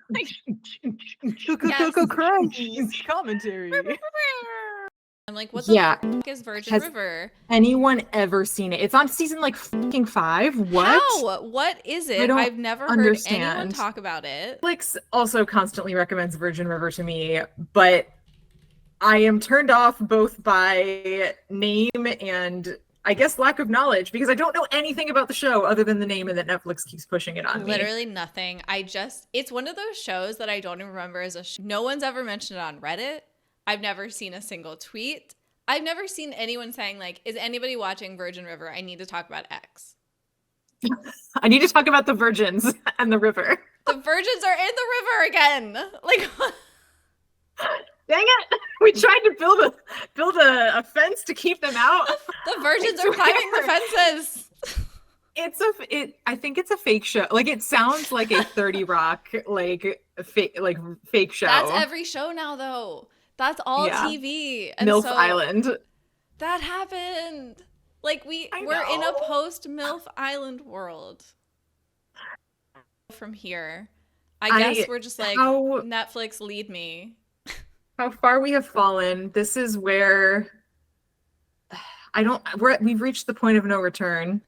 Like, Yes. Crunch commentary. I'm like, what the Yeah. fuck is Virgin Has River? anyone ever seen it? It's on season like fucking 5. What? How? What is it? don't I've never heard anyone understand. talk about it. Netflix also constantly recommends Virgin River to me, but I am turned off both by name and I guess lack of knowledge because I don't know anything about the show other than the name and that Netflix keeps pushing it on me. Literally nothing. It's one of those shows that I don't even remember as a show. No one's ever mentioned it on Reddit. I've never seen a single tweet. I've never seen anyone saying like, is anybody watching Virgin River? I need to talk about X. I need to talk about the virgins and the river. The virgins are in the river again. Like, dang it! We tried to build a fence to keep them out. The virgins are climbing the fences. I think it's a fake show. Like it sounds like a 30 Rock fake show. That's every show now though. That's all TV. And MILF Island. That happened. Like we're in a post MILF Island world. From here, I guess we're just like Netflix lead me. How far we have fallen. This is where we've reached the point of no return.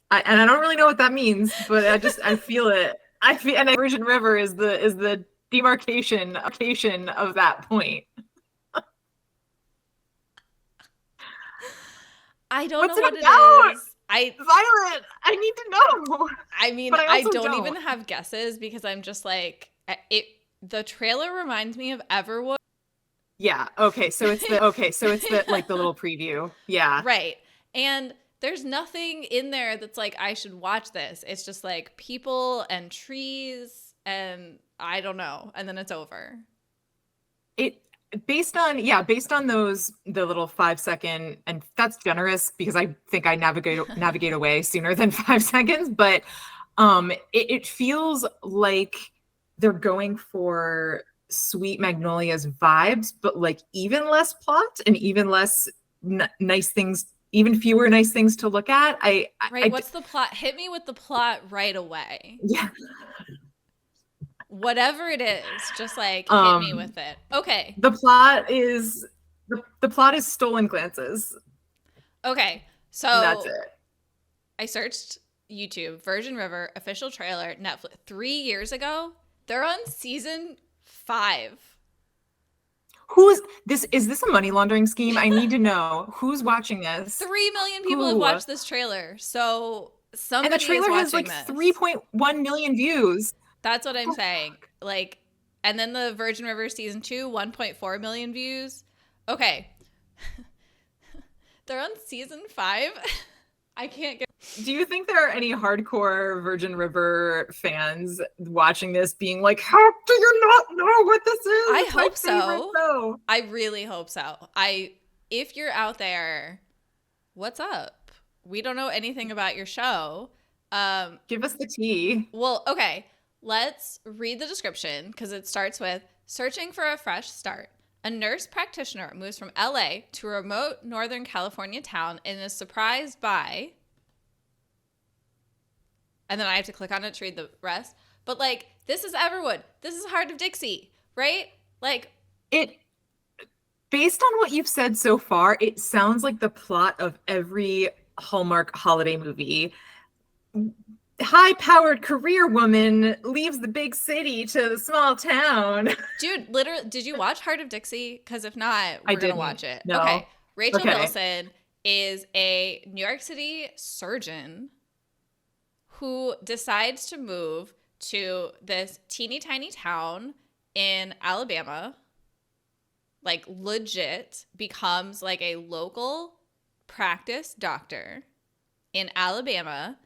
And I don't really know what that means, but I feel it. And Virgin River is the demarcation of that point. I don't know what it is. Violet, I need to know. I mean, I don't even have guesses because I'm just like the trailer reminds me of Everwood. Yeah. Okay. So it's the like the little preview. Yeah. Right. And there's nothing in there that's like I should watch this. It's just like people and trees and I don't know, and then it's over. Based on the little 5-second, and that's generous because I think I navigate away sooner than 5 seconds, but it feels like they're going for Sweet Magnolia's vibes, but like even less plot and even less nice things, even fewer nice things to look at. What's the plot? Hit me with the plot right away. Yeah. Whatever it is, just like hit me with it. Okay. The plot is stolen glances. Okay. So and that's it. I searched YouTube, Virgin River official trailer, Netflix 3 years ago. They're on season 5. Who is this? Is this a money laundering scheme? I need to know who's watching this. 3 million people have watched this trailer. So somebody and the trailer has like 3.1 million views. That's what I'm saying. Like, and then the Virgin River season 2, 1.4 million views. Okay. They're on season 5. I can't get. Do you think there are any hardcore Virgin River fans watching this being like, how do you not know what this is? I hope so. I really hope so. If you're out there, what's up? We don't know anything about your show. Give us the tea. Well, okay. Let's read the description because it starts with searching for a fresh start. A nurse practitioner moves from LA to a remote Northern California town and is surprised by, and then I have to click on it to read the rest. But like, this is Everwood. This is Heart of Dixie, right? Like based on what you've said so far, it sounds like the plot of every Hallmark holiday movie. High-powered career woman leaves the big city to the small town. Dude, literally, did you watch Heart of Dixie? Because if not, we're going to watch it. No. Okay. Rachel Bilson is a New York City surgeon who decides to move to this teeny tiny town in Alabama, like legit becomes like a local practice doctor in Alabama.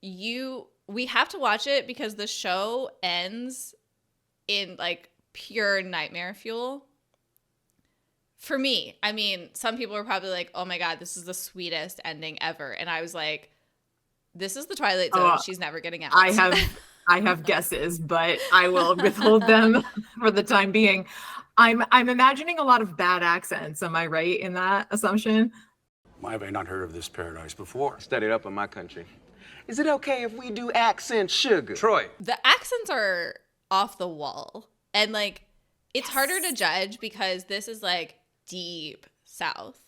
We have to watch it because the show ends in like pure nightmare fuel. For me, I mean, some people were probably like, oh my God, this is the sweetest ending ever. And I was like, this is the Twilight Zone. She's never getting out. I have guesses, but I will withhold them for the time being. I'm imagining a lot of bad accents. Am I right in that assumption? Why have I not heard of this paradise before? Studied up in my country. Is it okay if we do accent sugar? Troy. The accents are off the wall. And like it's harder to judge because this is like deep South.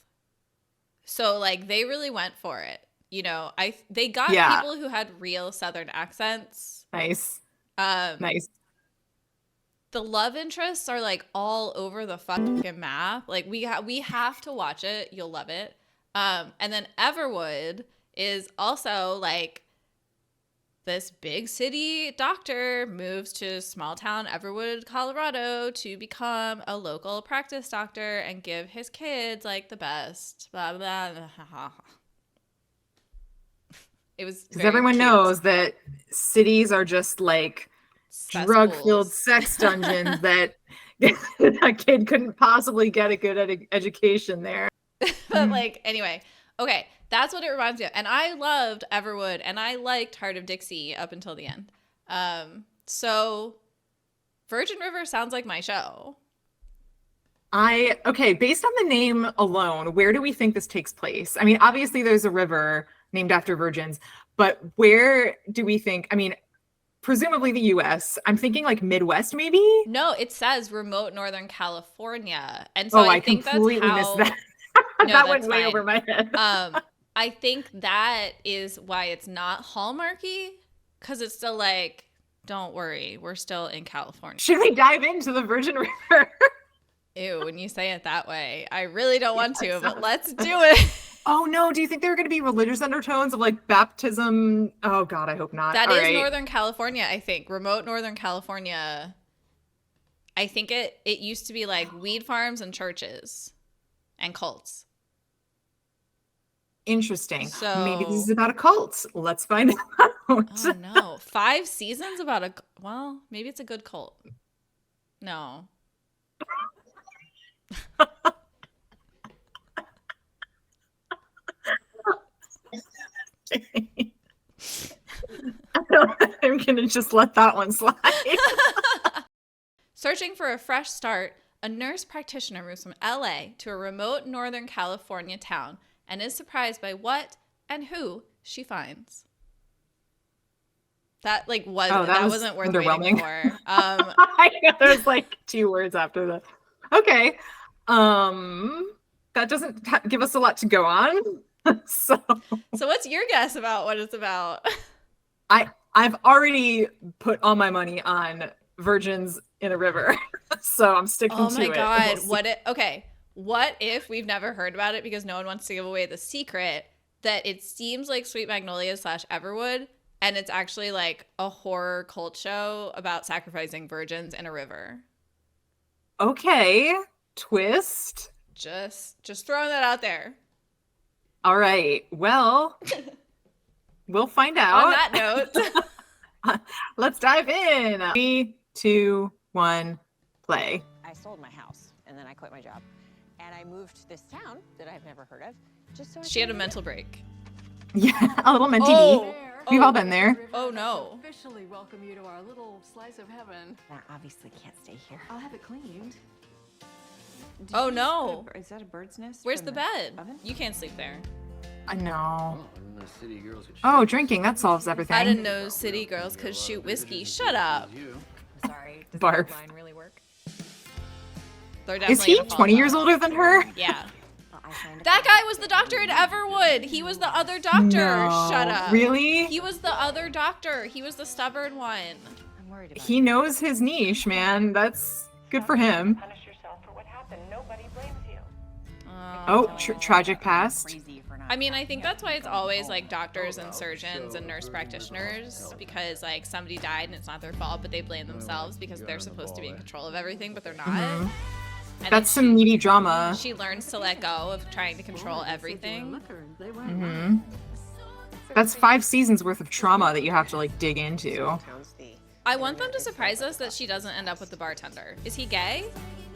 So like they really went for it. You know, they got people who had real Southern accents. Nice. Nice. The love interests are like all over the fucking map. Like we have to watch it. You'll love it. And then Everwood is also like this big city doctor moves to small town Everwood, Colorado to become a local practice doctor and give his kids like the best. Blah blah blah. It was because everyone cute. knows that cities are just like drug-filled Cesspools. sex dungeons that a kid couldn't possibly get a good education there. But like anyway, okay, that's what it reminds me of. And I loved Everwood and I liked Heart of Dixie up until the end. So Virgin River sounds like my show. Okay, based on the name alone, where do we think this takes place? I mean, obviously there's a river named after virgins, but where do we think, I mean, presumably the US. I'm thinking like Midwest maybe? No, it says remote Northern California. And so I think completely that's missed how that. No, that went that's way fine. over my head. I think that is why it's not Hallmarky, because it's still like, don't worry, we're still in California. Should we dive into the Virgin River? Ew, when you say it that way, I really don't want to, but let's do it. Oh no, do you think there are going to be religious undertones of like baptism? Oh God, I hope not. That All is right. Northern California, I think. Remote Northern California. I think it used to be like weed farms and churches and cults. Interesting. So- Maybe this is about a cult. Let's find out. Oh no. 5 seasons about well, maybe it's a good cult. No. I'm gonna just let that one slide. Searching for a fresh start, a nurse practitioner moves from LA to a remote Northern California town and is surprised by what and who she finds. That like that was wasn't worth underwhelming. waiting for. I know there's like 2 words after that. Okay. That doesn't give us a lot to go on. So what's your guess about what it's about? I've already put all my money on virgins in a river. So I'm sticking to it. Oh my god, We'll see. what if we've never heard about it because no one wants to give away the secret that it seems like Sweet Magnolia / Everwood, and it's actually like a horror cult show about sacrificing virgins in a river. Okay. Twist. Just throwing that out there. All right. Well, we'll find out. On that note, Let's dive in. 3, 2, 1, play. I sold my house and then I quit my job. And I moved to this town that I've never heard of just so I she had a could mental break. Yeah, a little mentee. Oh, We've all been there. Oh, no. Officially welcome you to our little slice of heaven. I obviously can't stay here. I'll have it cleaned. Oh, no. Is that a bird's nest? Where's from the bed? oven? You can't sleep there. I know. Oh, and the city girls could Oh, shoot. drinking, that solves everything. I didn't know city girls could shoot whiskey. Shut up. You. Sorry, does Barf. that line really work? They're Is definitely he gonna fall 20 in years love. older than her? Yeah. Well, I signed a That contract. guy was the doctor in Everwood. He was the other doctor. No. Shut up. Really? He was the other doctor. He was the stubborn one. I'm worried about He knows his niche, man. That's good for him. Punish yourself for what happened. Nobody blames you. Oh, tragic past. crazy for not I mean, I think that's why it's always like doctors and surgeons and nurse practitioners, because like somebody died and it's not their fault, but they blame themselves because they're supposed to be in control of everything, but they're not. And then That's some needy drama. she learns to let go of trying to control everything. Hmm. That's 5 seasons worth of trauma that you have to like dig into. Town's the I want them to surprise us that she doesn't end up with the bartender. Is he gay?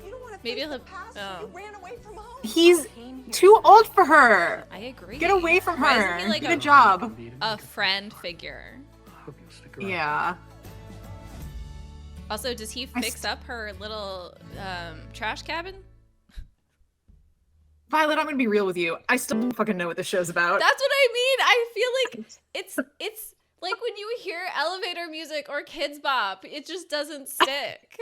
You don't want to Maybe face he'll. the past. Oh, You ran away from home. He's too old for her. I agree. Get away from Why her. isn't he like Good job. a friend figure? Hope you'll stick around. Yeah. Also, does he I fix up her little trash cabin? Violet, I'm gonna be real with you. I still don't fucking know what the show's about. That's what I mean. I feel like it's like when you hear elevator music or Kids Bop, it just doesn't stick.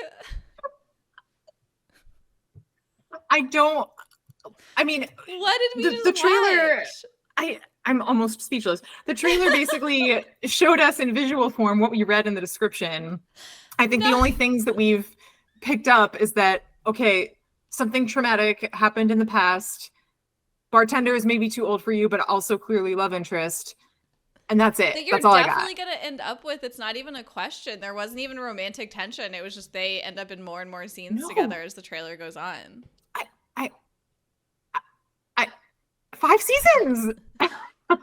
I don't. I mean, What did we the just trailer. watch? I'm almost speechless. The trailer basically showed us in visual form what we read in the description. I think the only things that we've picked up is that, okay, something traumatic happened in the past. Bartender is maybe too old for you, but also clearly love interest. And that's it. That you're That's all I got. definitely going to end up with. It's not even a question. There wasn't even romantic tension. It was just they end up in more and more scenes No. together as the trailer goes on. I 5 seasons.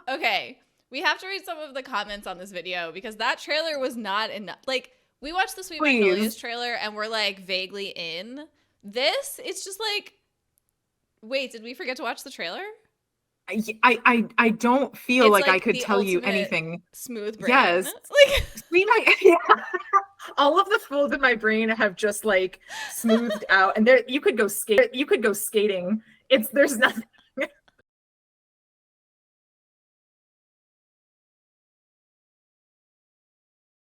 Okay, we have to read some of the comments on this video because that trailer was not enough. Like, we watched the Sweet Please. Magnolias trailer and we're like vaguely in. This, it's just like, wait, did we forget to watch the trailer? I don't feel It's like I like could the tell you ultimate anything. Smooth brain. Yes. Like, Yeah. All of the folds in my brain have just like smoothed out, and there you could go skate. You could go skating. There's nothing.